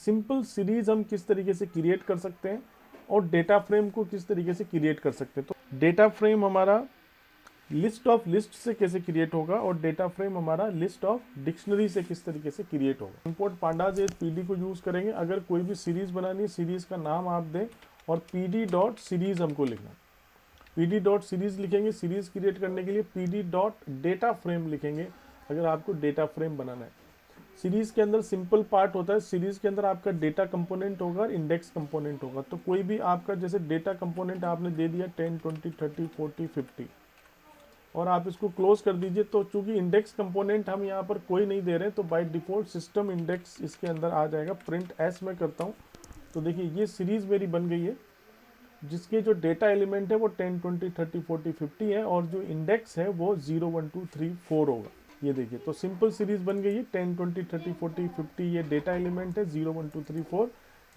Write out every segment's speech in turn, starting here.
Simple series हम किस तरीके से क्रिएट कर सकते हैं और डेटा फ्रेम को किस तरीके से क्रिएट कर सकते हैं। तो डेटा फ्रेम हमारा लिस्ट ऑफ लिस्ट से कैसे क्रिएट होगा और डेटा फ्रेम हमारा लिस्ट ऑफ डिक्शनरी से किस तरीके से क्रिएट होगा। इंपोर्ट पांडाज पीडी को यूज करेंगे। अगर कोई भी सीरीज बनानी है, सीरीज का नाम आप दें और पीडी डॉट सीरीज हमको लिखना। पीडी डॉट सीरीज लिखेंगे, सीरीज क्रिएट करने के लिए पीडी डॉट डेटा फ्रेम लिखेंगे अगर आपको डेटा फ्रेम बनाना है। सीरीज के अंदर सिंपल पार्ट होता है, सीरीज के अंदर आपका डेटा कंपोनेंट होगा और इंडेक्स कंपोनेंट होगा। तो कोई भी आपका जैसे डेटा कंपोनेंट आपने दे दिया 10, 20, 30, 40, 50 और आप इसको क्लोज कर दीजिए। तो चूंकि इंडेक्स कंपोनेंट हम यहाँ पर कोई नहीं दे रहे हैं तो बाय डिफॉल्ट सिस्टम इंडेक्स इसके अंदर आ जाएगा। प्रिंट एस में करता हूँ तो देखिए ये सीरीज मेरी बन गई है जिसके जो डेटा एलिमेंट है वो 10, 20, 30, 40, 50 है और जो इंडेक्स है वो 0, 1, 2, 3, 4 होगा। ये देखिए तो सिंपल सीरीज बन गई है। 10, 20, 30, 40, 50 ये डेटा एलिमेंट है, 0, 1, 2, 3, 4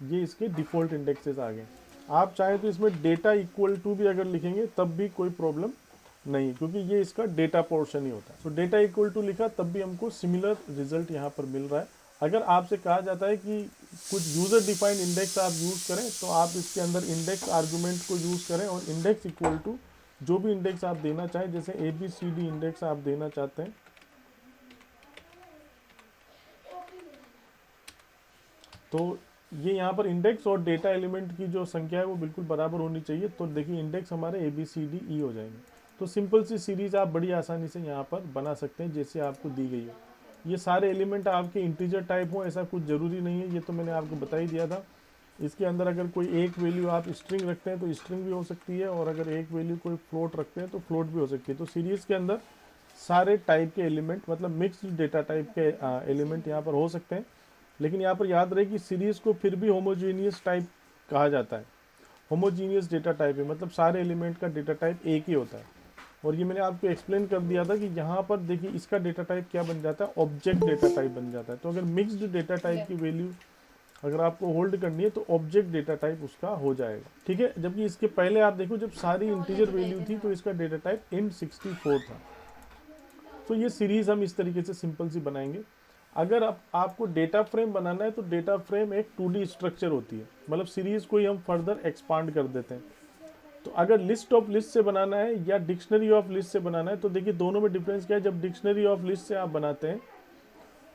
ये इसके डिफॉल्ट इंडेक्सेस आ गए। आप चाहें तो इसमें डेटा इक्वल टू भी अगर लिखेंगे तब भी कोई प्रॉब्लम नहीं, क्योंकि ये इसका डेटा पोर्शन ही होता है। तो डेटा इक्वल टू लिखा तब भी हमको सिमिलर रिजल्ट यहाँ पर मिल रहा है। अगर आपसे कहा जाता है कि कुछ यूजर डिफाइंड इंडेक्स आप यूज करें तो आप इसके अंदर इंडेक्स आर्गुमेंट को यूज करें और इंडेक्स इक्वल टू जो भी इंडेक्स आप देना चाहें, जैसे ABCD इंडेक्स आप देना चाहते हैं तो ये यहाँ पर इंडेक्स और डेटा एलिमेंट की जो संख्या है वो बिल्कुल बराबर होनी चाहिए। तो देखिए इंडेक्स हमारे ABCDE हो जाएंगे। तो सिंपल सी सीरीज आप बड़ी आसानी से यहाँ पर बना सकते हैं जैसे आपको दी गई है। ये सारे एलिमेंट आपके इंटीजर टाइप हो ऐसा कुछ ज़रूरी नहीं है, ये तो मैंने आपको बता ही दिया था। इसके अंदर अगर कोई एक वैल्यू आप स्ट्रिंग रखते हैं तो स्ट्रिंग भी हो सकती है और अगर एक वैल्यू कोई फ्लोट रखते हैं तो फ्लोट भी हो सकती है। तो सीरीज़ के अंदर सारे टाइप के एलिमेंट मतलब मिक्स्ड डेटा टाइप के एलिमेंट यहाँ पर हो सकते हैं। लेकिन यहाँ पर याद रहे कि सीरीज़ को फिर भी होमोजीनियस टाइप कहा जाता है। होमोजीनियस डेटा टाइप है मतलब सारे एलिमेंट का डेटा टाइप एक ही होता है। और ये मैंने आपको एक्सप्लेन कर दिया था कि यहाँ पर देखिए इसका डेटा टाइप क्या बन जाता है, ऑब्जेक्ट डेटा टाइप बन जाता है। तो अगर मिक्स्ड डेटा टाइप की वैल्यू अगर आपको होल्ड करनी है तो ऑब्जेक्ट डेटा टाइप उसका हो जाएगा, ठीक है। जबकि इसके पहले आप देखो जब सारी इंटीजर वैल्यू थी तो इसका डेटा टाइप int64 था। तो ये सीरीज हम इस तरीके से सिंपल सी बनाएंगे। अगर आपको डेटा फ्रेम बनाना है तो डेटा फ्रेम एक 2D स्ट्रक्चर होती है, मतलब सीरीज को ही हम फर्दर एक्सपांड कर देते हैं। तो अगर लिस्ट ऑफ लिस्ट से बनाना है या डिक्शनरी ऑफ लिस्ट से बनाना है तो देखिए दोनों में डिफरेंस क्या है। जब डिक्शनरी ऑफ लिस्ट से आप बनाते हैं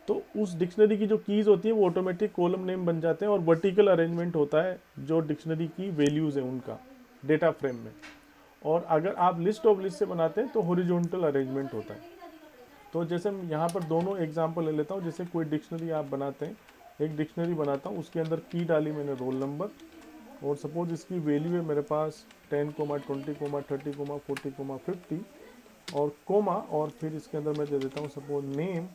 तो उस डिक्शनरी की जो कीज होती है वो ऑटोमेटिक कॉलम नेम बन जाते हैं और वर्टिकल अरेंजमेंट होता है जो डिक्शनरी की वैल्यूज है उनका डेटा फ्रेम में। और अगर आप लिस्ट ऑफ लिस्ट से बनाते हैं तो हॉरिजॉन्टल अरेंजमेंट होता है। तो जैसे मैं यहाँ पर दोनों एग्जांपल ले लेता हूँ। जैसे कोई डिक्शनरी आप बनाते हैं, एक डिक्शनरी बनाता हूँ, उसके अंदर की डाली मैंने रोल नंबर और सपोज इसकी वैल्यू है मेरे पास 10, 20, 30, 40, 50 और कोमा और फिर इसके अंदर मैं दे देता हूँ सपोज नेम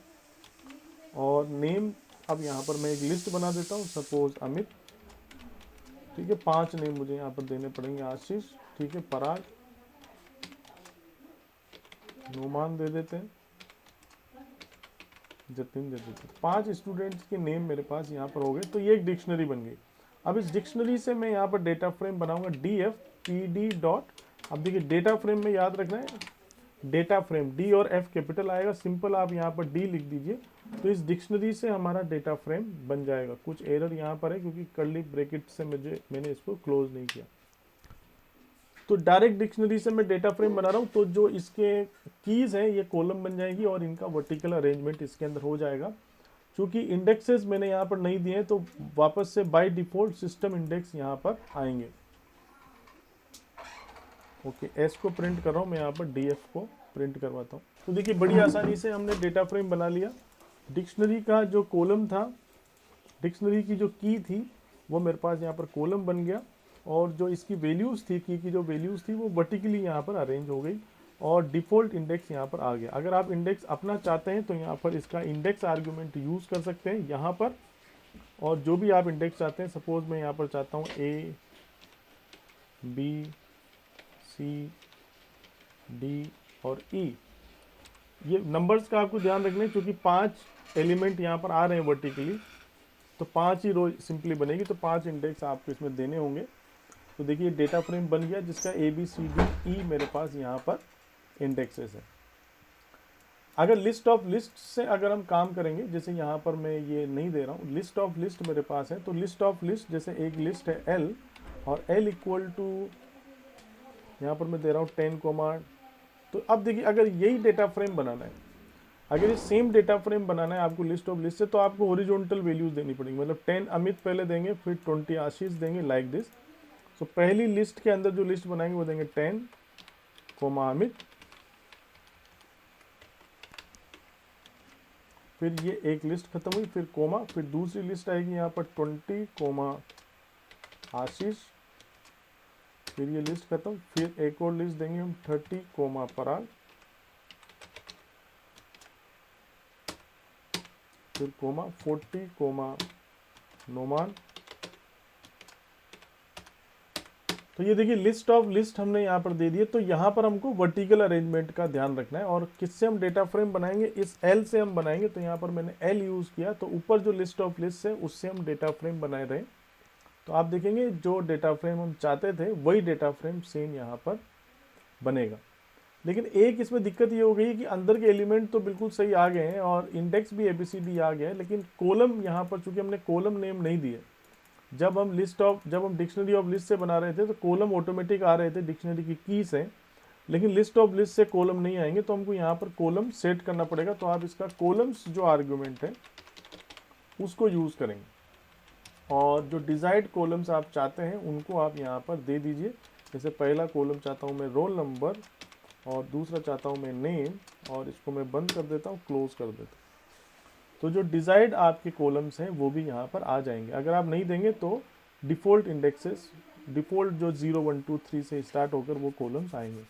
और नेम। अब यहाँ पर मैं एक लिस्ट बना देता हूँ सपोज अमित, ठीक है। 5 नेम मुझे यहाँ पर देने पड़ेंगे, आशीष, ठीक है, पराग, नोमान दे देते हैं, जतिन दे देते हैं। 5 स्टूडेंट्स के नेम मेरे पास यहाँ पर हो गए। तो ये एक डिक्शनरी बन गई। अब इस डिक्शनरी से मैं यहाँ पर डेटा फ्रेम बनाऊंगा DF PD डॉट। अब देखिए डेटा फ्रेम में याद रखना है डेटा फ्रेम D और F कैपिटल आएगा, सिंपल आप यहाँ पर D लिख दीजिए। तो इस डिक्शनरी से हमारा डेटा फ्रेम बन जाएगा। कुछ एरर यहाँ पर है क्योंकि कर्ली ब्रैकेट से मैंने इसको क्लोज नहीं किया। तो डायरेक्ट डिक्शनरी से मैं डेटा फ्रेम बना रहा हूँ तो जो इसके कीज हैं ये कॉलम बन जाएगी और इनका वर्टिकल अरेंजमेंट इसके अंदर हो जाएगा। क्योंकि इंडेक्सेस मैंने यहाँ पर नहीं दिए हैं तो वापस से बाय डिफॉल्ट सिस्टम इंडेक्स यहाँ पर आएंगे। ओके, एस को प्रिंट कर रहा हूँ मैं, यहाँ पर DF को प्रिंट करवाता हूँ। तो देखिए बड़ी आसानी से हमने डेटा फ्रेम बना लिया। डिक्शनरी का जो कॉलम था, डिक्शनरी की जो की थी वो मेरे पास यहाँ पर कॉलम बन गया और जो इसकी वैल्यूज़ थी, की जो वैल्यूज़ थी वो वर्टिकली यहाँ पर अरेंज हो गई और डिफ़ॉल्ट इंडेक्स यहाँ पर आ गया। अगर आप इंडेक्स अपना चाहते हैं तो यहाँ पर इसका इंडेक्स आर्ग्यूमेंट यूज़ कर सकते हैं यहाँ पर। और जो भी आप इंडेक्स चाहते हैं, सपोज मैं यहाँ पर चाहता हूँ A B C D और E। ये नंबर्स का आपको ध्यान रखना है क्योंकि 5 एलिमेंट यहाँ पर आ रहे हैं वर्टिकली, तो 5 ही रो सिंपली बनेगी। तो 5 इंडेक्स आपको इसमें देने होंगे। तो देखिए डेटा फ्रेम बन गया जिसका ABCDE मेरे पास यहाँ पर इंडेक्सेस है। अगर लिस्ट ऑफ लिस्ट से अगर हम काम करेंगे, जैसे यहाँ पर मैं ये नहीं दे रहा हूँ, लिस्ट ऑफ लिस्ट मेरे पास है, तो लिस्ट ऑफ लिस्ट जैसे एक लिस्ट है L और L इक्वल टू यहाँ पर मैं दे रहा हूँ 10 कोमा। तो अब देखिए अगर यही डेटा फ्रेम बनाना है, अगर ये सेम डेटा फ्रेम बनाना है आपको लिस्ट ऑफ लिस्ट से, तो आपको हॉरिजॉन्टल वैल्यूज देनी पड़ेगी, मतलब 10 अमित पहले देंगे, फिर 20 आशीष देंगे, लाइक दिस। तो पहली लिस्ट के अंदर जो लिस्ट बनाएंगे वो देंगे 10 कोमा अमित, फिर ये एक लिस्ट खत्म हुई, फिर कोमा, फिर दूसरी लिस्ट आएगी यहाँ पर 20 कोमा आशीष, फिर ये लिस्ट खत्म, फिर एक और लिस्ट देंगे हम 30 कोमा पराग, फिर कोमा 40 कोमा नोमान। तो ये देखिए लिस्ट ऑफ लिस्ट हमने यहाँ पर दे दिए। तो यहाँ पर हमको वर्टिकल अरेंजमेंट का ध्यान रखना है, और किससे हम डेटा फ्रेम बनाएंगे, इस एल से हम बनाएंगे। तो यहाँ पर मैंने एल यूज़ किया, तो ऊपर जो लिस्ट ऑफ लिस्ट है उससे हम डेटा फ्रेम बनाए रहे। तो आप देखेंगे जो डेटा फ्रेम हम चाहते थे वही डेटा फ्रेम सेम यहाँ पर बनेगा। लेकिन एक इसमें दिक्कत ये हो गई कि अंदर के एलिमेंट तो बिल्कुल सही आ गए हैं और इंडेक्स भी ABCD आ गया है, लेकिन कॉलम यहाँ पर चूंकि हमने कॉलम नेम नहीं दिए, जब हम डिक्शनरी ऑफ लिस्ट से बना रहे थे तो कॉलम ऑटोमेटिक आ रहे थे डिक्शनरी की की से, लेकिन लिस्ट ऑफ लिस्ट से कॉलम नहीं आएंगे, तो हमको यहाँ पर कॉलम सेट करना पड़ेगा। तो आप इसका कॉलम्स जो आर्ग्यूमेंट है उसको यूज़ करेंगे, और जो डिजायर्ड कॉलम्स आप चाहते हैं उनको आप यहाँ पर दे दीजिए। जैसे पहला कॉलम चाहता हूँ मैं रोल नंबर, और दूसरा चाहता हूँ मैं नेम, और इसको मैं बंद कर देता हूँ, क्लोज कर देता हूँ। तो जो डिजायर्ड आपके कॉलम्स हैं वो भी यहाँ पर आ जाएंगे। अगर आप नहीं देंगे तो डिफ़ॉल्ट इंडेक्सेस, डिफ़ॉल्ट जो 0 1 2 3 से स्टार्ट होकर वो कॉलम्स आएंगे।